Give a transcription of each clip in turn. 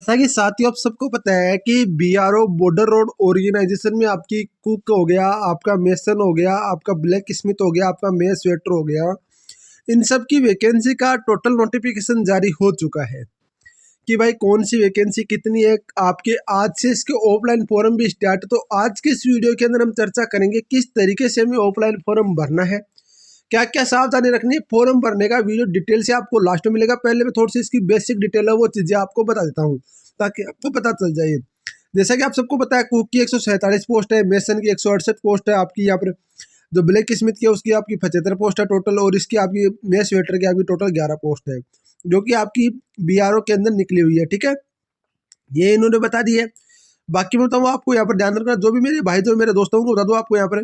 जैसा कि साथियों आप सबको पता है कि बीआरओ बॉर्डर रोड ऑर्गेनाइजेशन में आपकी कुक हो गया, आपका मेसन हो गया, आपका ब्लैक स्मिथ हो गया, आपका मेस वेटर हो गया, इन सब की वैकेंसी का टोटल नोटिफिकेशन जारी हो चुका है कि भाई कौन सी वैकेंसी कितनी है। आपके आज से इसके ऑफलाइन फॉर्म भी स्टार्ट। तो आज के इस वीडियो के अंदर हम चर्चा करेंगे किस तरीके से हमें ऑफलाइन फॉर्म भरना है, क्या क्या सावधानी रखनी है फॉर्म भरने का। वीडियो डिटेल से आपको लास्ट में मिलेगा। पहले मैं थोड़ी सी इसकी बेसिक डिटेल है वो चीज़ें आपको बता देता हूँ ताकि आपको पता चल जाए। जैसा कि आप सबको पता है कुक की 147 पोस्ट है, मेसन की 168 पोस्ट है, आपकी यहाँ पर जो ब्लैक स्मिथ की है उसकी आपकी 75 पोस्ट है टोटल, और इसकी आपकी मेस वेटर की आपकी टोटल 11 पोस्ट है जो कि आपकी बीआरओ के अंदर निकली हुई है। ठीक है, ये इन्होंने बता दी है। बाकी मैं बताऊँ आपको यहाँ पर ध्यान रखना, जो भी मेरे भाई जो मेरे दोस्तों को बता दो, आपको यहाँ पर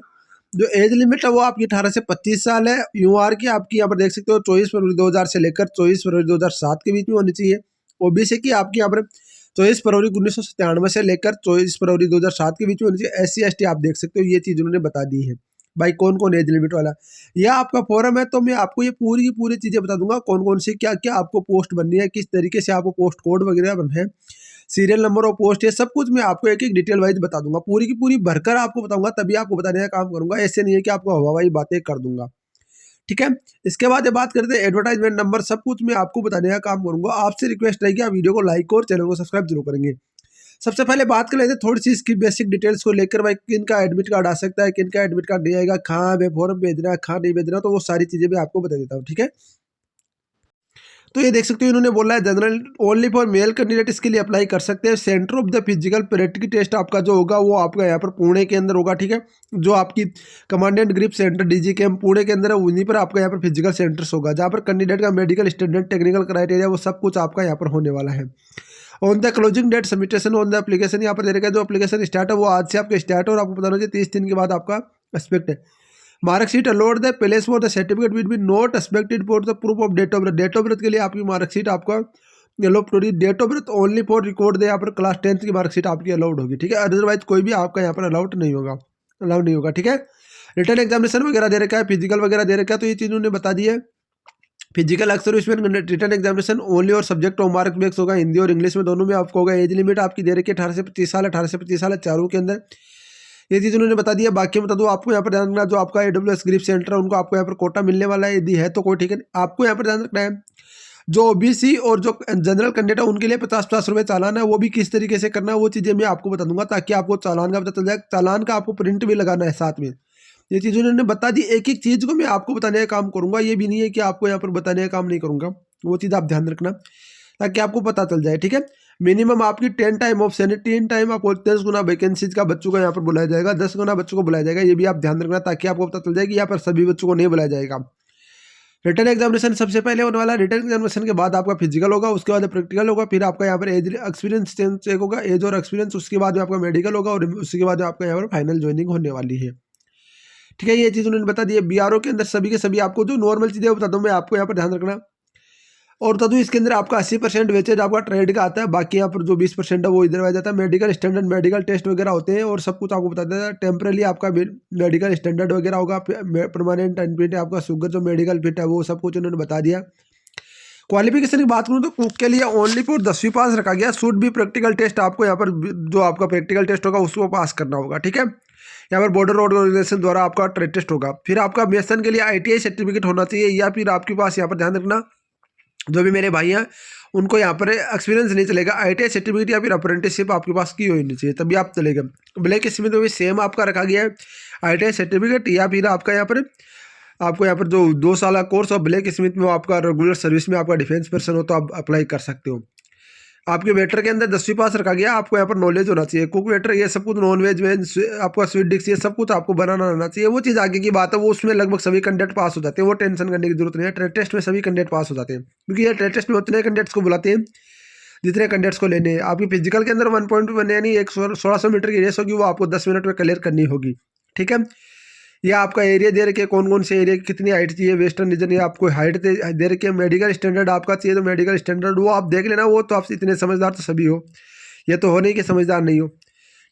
जो एज लिमिट है वो आपकी 18 से 25 साल है। यूआर की आपकी यहाँ पर देख सकते हो 24 फरवरी 2000 से लेकर 24 फरवरी 2007 के बीच में होनी चाहिए। ओबीसी की आपकी यहाँ पर 24 फरवरी 1997 से लेकर 24 फरवरी 2007 के बीच में होनी चाहिए। SC ST आप देख सकते हो, ये चीज़ उन्होंने बता दी है। भाई कौन कौन एज लिमिट वाला यह आपका फॉर्म है, तो मैं आपको ये पूरी की पूरी चीज़ें बता दूंगा, कौन कौन सी क्या क्या आपको पोस्ट बननी है, किस तरीके से आपको पोस्ट कोड वगैरह बनना है, सीरियल नंबर और पोस्ट, ये सब कुछ मैं आपको एक एक डिटेल वाइज बता दूंगा। पूरी की पूरी भरकर आपको बताऊंगा, तभी आपको बताने का काम करूंगा। ऐसे नहीं है कि आपको हवाई बातें कर दूंगा। ठीक है, इसके बाद ये बात करते हैं एडवर्टाइजमेंट नंबर, सब कुछ मैं आपको बताने का काम करूंगा। आपसे रिक्वेस्ट रहेगी आप वीडियो को लाइक और चैनल को सब्सक्राइब जरूर करेंगे। सबसे पहले बात कर लेते हैं थोड़ी सी इसकी बेसिक डिटेल्स को लेकर। भाई किन का एडमिट कार्ड आ सकता है, किन का एडमिट कार्ड नहीं आएगा, कहाँ हमें फॉर्म भेजना है, कहाँ नहीं भेजना, तो वो सारी चीज़ें मैं आपको बता देता हूँ। ठीक है, तो ये देख सकते हो इन्होंने बोला है general only for male candidate इसके लिए अप्लाई कर सकते हैं। Centre of the physical practical test आपका जो होगा वो आपका यहाँ पर पुणे के अंदर होगा। ठीक है, जो आपकी commandant grip centre DG camp Pune के अंदर है, उन्हीं पर आपका यहाँ पर फिजिकल सेंटर्स होगा, जहाँ पर कैंडिडेट का मेडिकल स्टैंडर्ड टेक्निकल क्राइटेरिया वो सब कुछ आपका यहाँ पर होने वाला है। On the closing date submission on the application यहाँ पर दे रखा है। जो एप्लीकेशन स्टार्ट है वो आज से आपका स्टार्ट है और आपको पता होना चाहिए 30 दिन के बाद आपका एक्सपेक्ट है। Marksheet allowed the place for the certificate will be not expected for the proof of date of birth. Date of birth के लिए आपकी मार्कशीट आपका अलाउड होगी। Date of birth only for record दे, यहाँ पर क्लास 10th की marksheet आपकी अलाउड होगी। ठीक है, अदरवाइज कोई भी आपका यहाँ पर अलाउड नहीं होगा, अलाउड नहीं होगा। ठीक है, रिटर्न एग्जामिनेशन वगैरह दे रखा है, फिजिकल वगैरह दे रखा है, तो ये चीज़ उन्होंने बता दी है। फिजिकल अक्सर इसमें रिटर्न एग्जामिनेशन ओनली और सब्जेक्ट और मार्क बेस होगा, हिंदी और इंग्लिश में दोनों में आपको होगा। एज लिमिट आपकी दे रखी है 18 से 25 साल, 18 से 25 साल है चारों के अंदर, ये चीज़ उन्होंने बता दिया। बाकी बता दो आपको यहाँ पर ध्यान रखना, जो आपका AWS ग्रिप सेंटर है उनको आपको यहाँ पर कोटा मिलने वाला है, यदि है तो कोई। ठीक है, आपको यहाँ पर ध्यान रखना है जो OBC और जो जनरल कैंडिडेट है उनके लिए 50-50 रुपये चालान है, वो भी किस तरीके से करना है वो चीज़ें मैं आपको बता दूंगा, ताकि आपको चालान का पता चल जाए। चालान का आपको प्रिंट भी लगाना है साथ में, ये चीज़ उन्होंने बता दी। एक एक चीज़ को मैं आपको बताने का काम करूंगा, ये भी नहीं है कि आपको यहाँ पर बताने का काम नहीं करूंगा, वो चीज़ आप ध्यान रखना ताकि आपको पता चल जाए। ठीक है, मिनिमम आपकी 10 टाइम ऑफ सैनिटी, 10 टाइम आप 10 गुना वैकेंसीज का बच्चों का यहाँ पर बुलाया जाएगा, 10 गुना बच्चों को बुलाया जाएगा, ये भी आप ध्यान रखना ताकि आपको पता चल जाए कि यहाँ पर सभी बच्चों को नहीं बुलाया जाएगा। रिटर्न एग्जामिनेशन सबसे पहले होने वाला है। रिटर्न एग्जामिनेशन के बाद आपका फिजिकल होगा, उसके बाद प्रैक्टिकल होगा, फिर आपका यहाँ पर एज एक्सपीरियंस चेक होगा, एज और एक्सपीरियंस, उसके बाद आपका मेडिकल होगा और उसके बाद आपका यहाँ पर फाइनल ज्वाइनिंग होने वाली है। ठीक है, ये चीज़ उन्होंने बता दी है। BRO के अंदर सभी के सभी आपको जो नॉर्मल चीज़ें बता दूँ मैं आपको यहाँ पर ध्यान रखना, और बता दूँ इसके अंदर आपका 80% वेचेज आपका ट्रेड का आता है, बाकी यहाँ पर जो 20% है वो इधर आ जाता है। मेडिकल स्टैंडर्ड मेडिकल टेस्ट वगैरह होते हैं और सब कुछ आपको बता देता है। टेम्परली आपका मेडिकल स्टैंडर्ड वगैरह होगा, परमानेंट अनफिट है आपका, शुगर जो मेडिकल फिट है वो सब कुछ उन्होंने बता दिया। क्वालिफिकेशन की बात करूँ तो कुक के लिए ओनली फॉर 10वीं पास रखा गया। शुड भी प्रैक्टिकल टेस्ट आपको यहाँ पर जो आपका प्रैक्टिकल टेस्ट होगा उसको पास करना होगा। ठीक है, यहाँ पर बॉर्डर रोड ऑर्गेनाइजेशन द्वारा आपका ट्रेड टेस्ट होगा। फिर आपका मेसन के लिए ITI सर्टिफिकेट होना चाहिए, या फिर आपके पास यहाँ पर ध्यान रखना जो भी मेरे भाई हैं उनको यहाँ पर एक्सपीरियंस नहीं चलेगा, ITI सर्टिफिकेट या फिर अप्रेंटिसशिप आपके पास की होनी चाहिए तभी आप चलेगा। ब्लैक स्मिथ में भी सेम आपका रखा गया है, ITI सर्टिफिकेट या फिर आपका यहाँ पर आपको यहाँ पर जो 2 साल का कोर्स और ब्लैक स्मिथ में आपका रेगुलर सर्विस में आपका डिफेंस पर्सन हो तो आप अप्लाई कर सकते हो। आपके वेटर के अंदर 10वीं पास रखा गया, आपको यहाँ पर नॉलेज होना चाहिए। कुक वेटर ये सब कुछ, नॉन वेज वेज आपका स्वीट डिश ये सब कुछ आपको बनाना आना चाहिए। वो चीज़ आगे की बात है, वो उसमें लगभग सभी कैंडिडेट पास हो जाते हैं, वो टेंशन करने की जरूरत नहीं है। ट्रेड टेस्ट में सभी कैंडिडेट पास हो जाते हैं, क्योंकि ये ट्रेड टेस्ट में उतने कैंडिडेट्स को बुलाते हैं जितने कैंडिडेट्स को लेने हैं। आपकी फिजिकल के अंदर 1.1 यानी 1600 मीटर की रेस होगी, वो आपको 10 मिनट में क्लियर करनी होगी। ठीक है, या आपका एरिया दे रखे कौन कौन से एरिया की कितनी हाइट चाहिए, वेस्टर्न रीजन या आपको हाइट दे रखे है। मेडिकल स्टैंडर्ड आपका चाहिए तो मेडिकल स्टैंडर्ड वो आप देख लेना, वो तो आप इतने समझदार तो सभी हो, ये तो हो नहीं कि समझदार नहीं हो।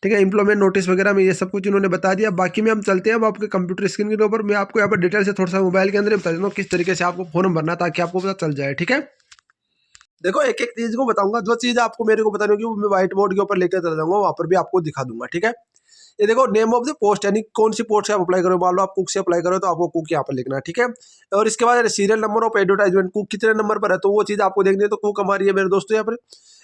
ठीक है, इंप्लॉयमेंट नोटिस वगैरह में ये सब कुछ उन्होंने बता दिया। बाकी में हम चलते हैं अब आपके कंप्यूटर स्क्रीन के ऊपर, मैं आपको यहाँ पर डिटेल से थोड़ा सा मोबाइल के अंदर बता देता हूँ किस तरीके से आपको फॉर्म भरना ताकि आपको पता चल जाए। ठीक है। देखो एक एक चीज को बताऊंगा, जो चीज आपको मेरे को बतानी होगी वो मैं व्हाइट बोर्ड के ऊपर लेकर चला जाऊंगा, वहां पर भी आपको दिखा दूंगा, ठीक है। ये देखो नेम ऑफ द पोस्ट, यानी कौन सी पोस्ट से आप अप्लाई करो, मान लो आप कुक से अप्लाई करो तो आपको कुक यहाँ पर लिखना है, ठीक है। और इसके बाद serial number of advertisement, cook कितने नंबर पर है तो वो चीज आपको देखनी है। तो कुक हमारी है मेरे दोस्तों यहाँ पर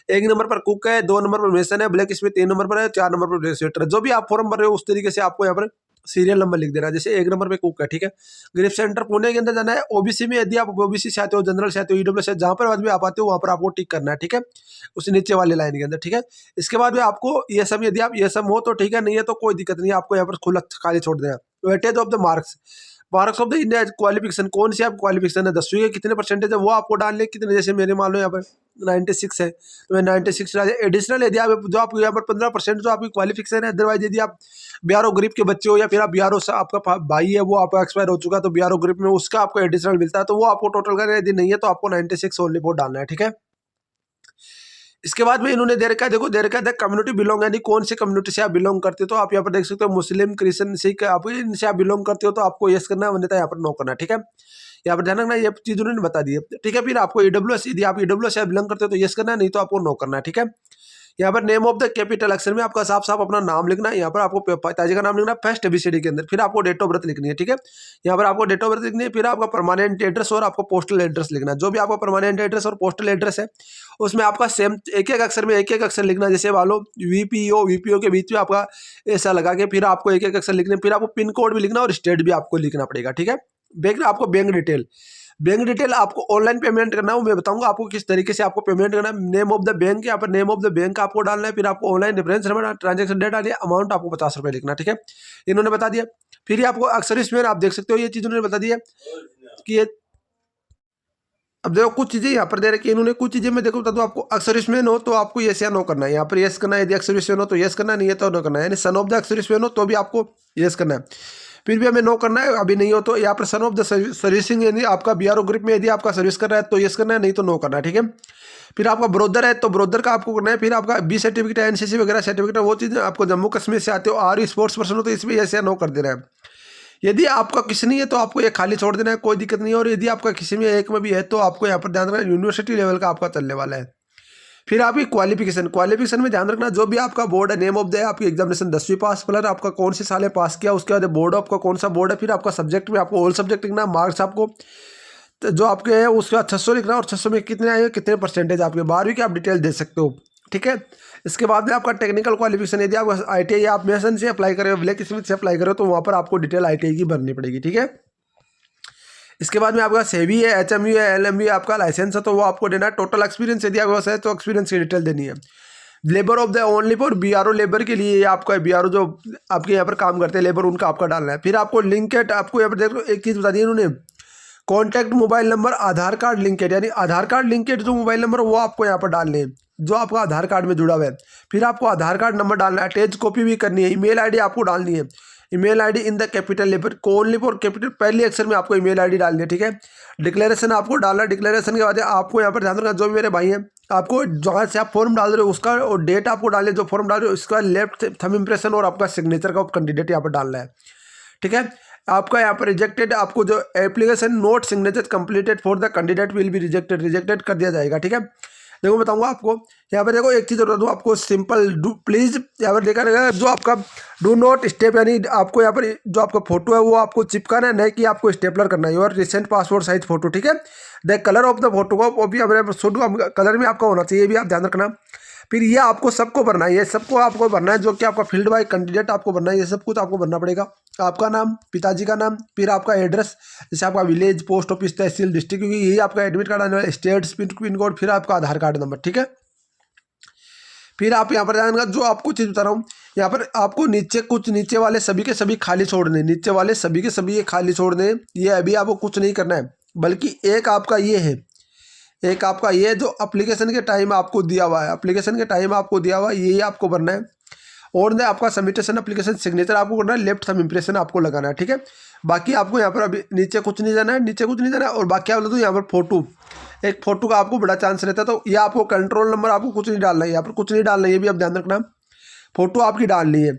1 नंबर पर कुक है, 2 नंबर पर मेसन है, ब्लैक इसमें 3 नंबर पर है, 4 नंबर पर स्वेटर है। जो भी आप फॉर्म भर रहे हो उस तरीके से आपको यहाँ पर सीरियल नंबर लिख देना है। जैसे 1 नंबर पे कुक है, ठीक है। ग्रिफ सेंटर पुणे के अंदर जाना है। ओबीसी में यदि आप ओबीसी से आते हो, जनरल से आते हो, ईडब्ल्यू से, जहां पर आदमी आप आते हो वहां पर आपको टिक करना है, ठीक है, उस नीचे वाले लाइन के अंदर, ठीक है। इसके बाद में आपको ये सब, यदि आप ये सब हो तो ठीक है, नहीं है तो कोई दिक्कत नहीं है, आपको यहाँ पर खुला खाली छोड़ देना। Weightage of the marks, marks of the India qualification, कौन सी आप क्वालिफिकेशन है, 10वीं के कितने परसेंटेज है वो आपको डालने कितने। जैसे मेरे मान लो यहाँ पर 96 है तो मैं 96 डाल। एडिशनल यदि आप जो आप यहाँ पर 15% जो आपकी क्वालिफिकेशन है, अदरवाइज यदि आप बीआरओ ग्रुप के बच्चे हो या फिर आप बीआरओ से आपका भाई है वो आपका एक्सपायर हो चुका है तो बीआरओ ग्रुप में उसका आपको एडिशनल मिलता है, तो वो आपको टोटल करना है। यदि नहीं है तो आपको 96 ओनली वोट डालना है, ठीक है। इसके बाद में इन्होंने दे रखा है, देखो दे रखा है कम्युनिटी बिलोंग, यानी कौन सी कम्युनिटी से आप बिलोंग करते हो। तो आप यहाँ पर देख सकते हो मुस्लिम, क्रिश्चियन, सिख, आप इनसे आप बिलोंग करते हो तो आपको यस करना है, अन्यथा यहाँ पर नो करना है, ठीक है। यहाँ पर ध्यान रखना, ये चीज उन्होंने बता दी है, ठीक है। फिर आपको ईडब्ल्यूएस, यदि आप ईडब्ल्यूएस से बिलोंग करते हो तो यस करना है, नहीं तो आपको नो करना है, ठीक है। यहाँ पर नेम ऑफ द कैपिटल अक्षर में आपका साफ साफ अपना नाम लिखना है। यहाँ पर आपको पिताजी का नाम लिखना है फर्स्ट एबीसीडी के अंदर। फिर आपको डेट ऑफ बर्थ लिखनी है, ठीक है। यहाँ पर आपको डेट ऑफ बर्थ लिखनी है, फिर आपका परमानेंट एड्रेस और आपको पोस्टल एड्रेस लिखना है। जो भी आपका परमानेंट एड्रेस और पोस्टल एड्रेस है उसमें आपका सेम एक एक अक्षर में एक एक अक्षर लिखना है। जैसे मान लो वीपीओ के बीच में आपका ऐसा लगा के फिर आपको एक एक अक्षर लिखना है। फिर आपको पिन कोड भी लिखना और स्टेट भी आपको लिखना पड़ेगा, ठीक है। आपको बैंक डिटेल आपको ऑनलाइन पेमेंट करना है, वो मैं बताऊंगा आपको किस तरीके से आपको पेमेंट करना है। नेम ऑफ द बैंक, यहाँ पर नेम ऑफ द बैंक आपको डालना है। फिर आपको online reference number, transaction date डालिए, अमाउंट आपको 50 रुपये लिखना, ठीक है। इन्होंने बता दिया। फिर ये आपको अक्सर इसमें आप देख सकते हो ये चीज उन्होंने बता दी है कि ये, अब देखो कुछ चीजें यहाँ पर दे रखी है इन्होंने, कुछ चीजें मैं देखो बता दूं आपको। अक्सर इसमें हो तो आपको यस या नो करना है, यहाँ पर यस करना है। यदि अक्सर इसमें हो तो यस करना, नहीं है तो नो करना है। यानी सन ऑफ द अक्सर इसमें हो तो भी आपको यस करना है, फिर भी हमें नो करना है। अभी नहीं हो तो यहाँ पर सन ऑफ द सर्विसिंग, यानी आपका बीआरओ ग्रुप में यदि आपका सर्विस कर रहा है तो यस करना है, नहीं तो नो करना है, ठीक है। फिर आपका ब्रोदर है तो ब्रोदर का आपको करना है। फिर आपका बी सर्टिफिकेट है, एनसीसी वगैरह सर्टिफिकेट है, वो चीज़ आपको जम्मू कश्मीर से आते हो और स्पोर्ट्स पर्सन हो तो इसमें यस या नो कर देना है। यदि आपका किसी नहीं है तो आपको ये खाली छोड़ देना है, कोई दिक्कत नहीं है। और यदि आपका किसी में एक में भी है तो आपको यहाँ पर ध्यान रखना यूनिवर्सिटी लेवल का आपका चलने वाला है। फिर आपकी क्वालिफिकेशन में ध्यान रखना जो भी आपका बोर्ड है, नेम ऑफ द आपकी एग्जामिनेशन 10वीं पास प्लस आपका कौन से साल पास किया, उसके बाद बोर्ड आपका कौन सा बोर्ड है। फिर आपका सब्जेक्ट में आपको ऑल सब्जेक्ट लिखना, मार्क्स आपको तो जो आपके हैं उसके बाद 600 लिखना और 600 में कितने आए, कितने परसेंटेज आपके 12वीं की आप डिटेल दे सकते हो, ठीक है। इसके बाद में आपका टेक्निकल क्वालिफिकेशन, यदि आप ITI आप मेसन से अप्लाई करें, ब्लैक स्मिथ से अप्लाई करें तो वहाँ पर आपको डिटेल ITI की भरनी पड़ेगी, ठीक है। इसके बाद में आपका सेवी है, HMU है, LMB आपका लाइसेंस है तो वो आपको देना है। टोटल एक्सपीरियंस यदि आपके पास है तो एक्सपीरियंस की डिटेल देनी है। Labour of the only for BRO labour के लिए आपका बीआरओ जो आपके यहाँ पर काम करते हैं लेबर उनका आपका डालना है। फिर आपको लिंकेड, आपको यहाँ पर देखो एक चीज़ बता दी इन्होंने, कॉन्टैक्ट मोबाइल नंबर आधार कार्ड लिंकेड, यानी आधार कार्ड लिंकेड जो मोबाइल नंबर वो आपको यहाँ पर डालने हैं जो आपका आधार कार्ड में जुड़ा हुआ है। फिर आपको आधार कार्ड नंबर डालना है, अटैच कॉपी भी करनी है। ईमेल आईडी आपको डालनी है, email ID in the capital labour only for capital, पहले अक्षर में आपको ईमेल आईडी डालनी है, ठीक है। डिक्लेरेशन आपको डालना है, डिक्लेरेशन के बाद आपको यहाँ पर ध्यान रखना जो भी मेरे भाई हैं आपको जहाँ से आप फॉर्म डाल रहे हो उसका और डेट आपको डालने, जो फॉर्म डाल रहे हो उसका लेफ्ट थंब इंप्रेशन और आपका सिग्नेचर का कैंडिडेट यहाँ पर डालना है, ठीक है। आपका यहाँ पर रिजेक्टेड, आपको जो application note signature completed for the candidate will be rejected कर दिया जाएगा, ठीक है। देखो बताऊंगा आपको यहाँ पर, देखो एक चीज़ बता दूँ आपको, सिंपल डू प्लीज़ यहाँ पर देखा रहेगा जो आपका डू नॉट स्टेप, यानी आपको यहाँ पर जो आपका फोटो है वो आपको चिपकाना है, नहीं कि आपको स्टेपलर करना है। और रिसेंट पासपोर्ट साइज फोटो, ठीक है। The colour of the photo को वो भी कलर में आपका होना चाहिए, ये भी आप ध्यान रखना। फिर ये आपको सबको भरना है, ये सबको आपको भरना है जो कि आपका फील्ड बाय कैंडिडेट आपको भरना है, ये सब कुछ आपको भरना पड़ेगा। आपका नाम, पिताजी का नाम, फिर आपका एड्रेस, जैसे आपका विलेज, पोस्ट ऑफिस, तहसील, डिस्ट्रिक्ट, क्योंकि यही आपका एडमिट कार्ड आने वाला, स्टेट पिन कोड, फिर आपका आधार कार्ड नंबर, ठीक है। फिर आप यहाँ पर जाएंगे, जो आपको चीज़ बता रहा हूँ यहाँ पर आपको नीचे वाले सभी के सभी खाली छोड़ने, नीचे वाले सभी के सभी ये खाली छोड़ने, ये अभी आपको कुछ नहीं करना है, बल्कि एक आपका ये है, एक आपका ये जो एप्लीकेशन के टाइम आपको दिया हुआ है, एप्लीकेशन के टाइम आपको दिया हुआ है, यही आपको भरना है। और ने आपका सबमिटेशन एप्लीकेशन सिग्नेचर आपको करना है, लेफ्ट थंब इंप्रेशन आपको लगाना है, ठीक है। बाकी आपको यहाँ पर अभी नीचे कुछ नहीं जाना है, नीचे कुछ नहीं जाना है। और बाकी आप बोले तो यहाँ पर फोटो, एक फोटो का आपको बड़ा चांस रहता है, तो ये आपको कंट्रोल नंबर आपको कुछ नहीं डालना है, यहाँ पर कुछ नहीं डालना है, ये भी आप ध्यान रखना। फोटो आपकी डालनी है,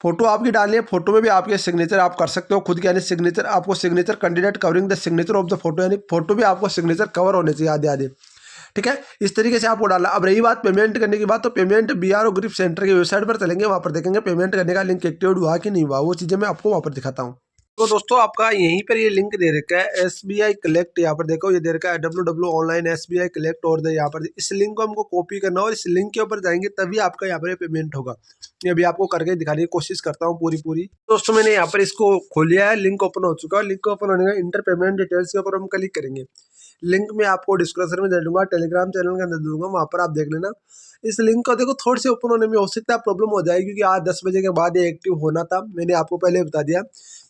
फोटो आपकी डालनी है। फोटो में भी आपके सिग्नेचर आप कर सकते हो खुद के, यानी सिग्नेचर आपको signature candidate covering the signature of the photo, यानी फोटो भी आपको सिग्नेचर कवर होने चाहिए आधे आधे, ठीक है, इस तरीके से आपको डालना। अब रही बात पेमेंट करने की बात, तो पेमेंट बीआरओ ग्रिप सेंटर की वेबसाइट पर चलेंगे, वहाँ पर देखेंगे पेमेंट करने का लिंक एक्टिवेट हुआ कि नहीं हुआ, वो चीज़ें मैं आपको वहाँ पर दिखाता हूँ। तो दोस्तों आपका यहीं पर ये लिंक दे रखा है SBI कलेक्ट, यहाँ पर देखो ये दे रखा है www.online SBI कलेक्ट, और यहाँ पर इस लिंक को हमको कॉपी करना और इस लिंक के ऊपर जाएंगे तभी आपका यहाँ पर पेमेंट होगा। ये अभी आपको करके दिखाने की कोशिश करता हूँ पूरी। दोस्तों मैंने यहाँ पर इसको खोल लिया है, लिंक ओपन हो चुका है। लिंक ओपन होने का इंटर पेमेंट डिटेल्स के ऊपर हम क्लिक करेंगे। लिंक में आपको डिस्क्रिप्शन में दे दूंगा, टेलीग्राम चैनल के अंदर दूंगा, वहाँ पर आप देख लेना। इस लिंक को देखो थोड़े से ओपन होने में हो सकता है प्रॉब्लम हो जाएगी, क्योंकि आज 10 बजे के बाद ये एक्टिव होना था, मैंने आपको पहले बता दिया।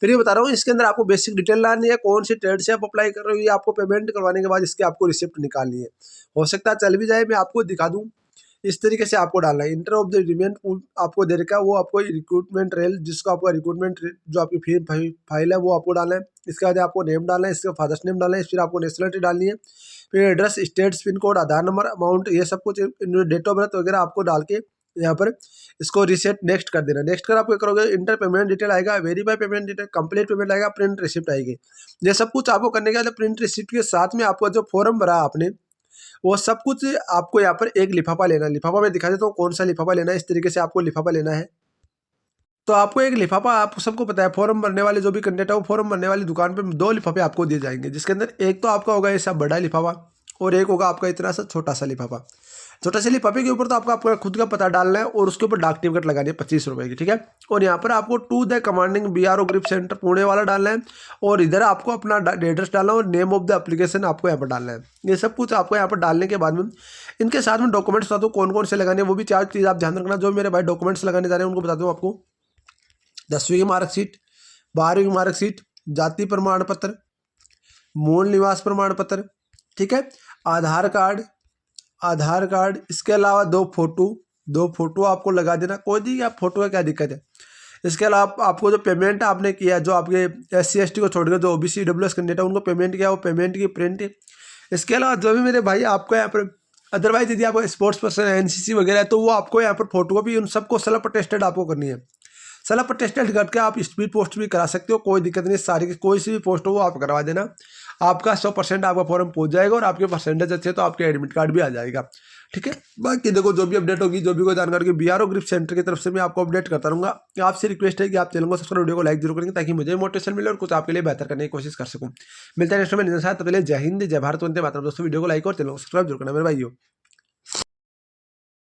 फिर ये बता रहा हूँ, इसके अंदर आपको बेसिक डिटेल लानी है, कौन सी ट्रेड से आप अप्लाई कर रहे हो, ये आपको पेमेंट करवाने के बाद इसके आपको रिसिप्ट निकालनी है। हो सकता है चल भी जाए, मैं आपको दिखा दूँ। इस तरीके से आपको डालना है। इंटर ऑफ द रिमेंट आपको दे रखा है, वो आपको रिक्रूटमेंट रेल, जिसको आपका रिक्रूटमेंट जो आपकी फाइल है वो आपको डालना है। इसके बाद आपको नेम डालना है, इसके फादर्स नेम डालना है, फिर आपको नेशनलिटी डालनी है, फिर एड्रेस, स्टेट्स, पिन कोड, आधार नंबर, अमाउंट, ये सब कुछ, डेट ऑफ बर्थ वगैरह आपको डाल के यहाँ पर इसको रिसेट नेक्स्ट कर देना। नेक्स्ट कर आपको करोगे, इंटर पेमेंट डिटेल आएगा, verify payment detail, complete payment आएगा, प्रिंट रिसिप्ट आएगी। ये सब कुछ आपको करने के बाद प्रिंट रिसिप्ट के साथ में आपको जो फॉर्म भरा आपने, वो सब कुछ आपको यहाँ पर एक लिफाफा लेना है। लिफाफा मैं दिखा देता हूँ कौन सा लिफाफा लेना है। इस तरीके से आपको लिफाफा लेना है। तो आपको एक लिफाफा, आप सबको पता है फॉर्म भरने वाले जो भी कैंडिडेट है, वो फॉर्म भरने वाली दुकान पे 2 लिफाफे आपको दिए जाएंगे, जिसके अंदर एक तो आपका होगा ऐसा बड़ा लिफाफा और एक होगा आपका इतना सा छोटा सा लिफाफा। छोटा सा लिफाफे के ऊपर तो आपको आपका खुद का पता डालना है और उसके ऊपर डाक टिकट लगानी है 25 रुपये की, ठीक है। और यहाँ पर आपको to the commanding BRO GREF centre Pune वाला डालना है, और इधर आपको अपना एड्रेस डालना है और नेम ऑफ द एप्लीकेशन आपको यहाँ पर डालना है। ये सब कुछ आपको यहाँ पर डालने के बाद में इनके साथ में डॉक्यूमेंट्स बता दूँ कौन कौन से लगाने हैं, वो भी 4 चीज़ आप ध्यान रखना। जो मेरे भाई डॉक्यूमेंट्स लगाने जा रहे हैं उनको बता दूँ आपको, 10वीं की मार्कशीट, 12वीं की मार्कशीट, जाति प्रमाण पत्र, मूल निवास प्रमाण पत्र, ठीक है, आधार कार्ड, इसके अलावा 2 फोटो आपको लगा देना। कोई नहीं, आप फोटो का क्या दिक्कत है। इसके अलावा आपको जो पेमेंट आपने किया, जो आपके SC ST को छोड़कर जो OBC EWS कैंडिडेट है उनको पेमेंट किया, वो पेमेंट की प्रिंट। इसके अलावा जो भी मेरे भाई आपको यहाँ पर अदरवाइज यदि आपको स्पोर्ट्स पर्सन है, NCC वगैरह है, तो वो आपको यहाँ पर फोटो भी उन सबको सेल्फ अटेस्टेड आपको करनी है। सेल्फ अटेस्टेड करके आप स्पीड पोस्ट भी करा सकते हो, कोई दिक्कत नहीं। सारी की कोई सी भी पोस्ट हो वो आप करवा देना, आपका 100% आपका फॉर्म पहुंच जाएगा, और आपके परसेंटेज अच्छे तो आपके एडमिट कार्ड भी आ जाएगा, ठीक है। बाकी देखो जो भी अपडेट होगी, जो भी कोई जानकारी होगी, बीआरओ ग्रिप सेंटर की तरफ से मैं आपको अपडेट करता रहूँगा। आपसे रिक्वेस्ट है कि आप चैनल को सब्सक्राइब, वीडियो को लाइक जरूर करेंगे, ताकि मुझे मोटिवेशन मिले और कुछ आपके लिए बेहतर करने की कोशिश कर सकूँ। मिलते हैं नेक्स्ट में, तब तक जय हिंद, जय भारत, वंदे मातरम। दोस्तों वीडियो को लाइक और चैनल को सब्सक्राइब जरूर करना मेरे भाइयों।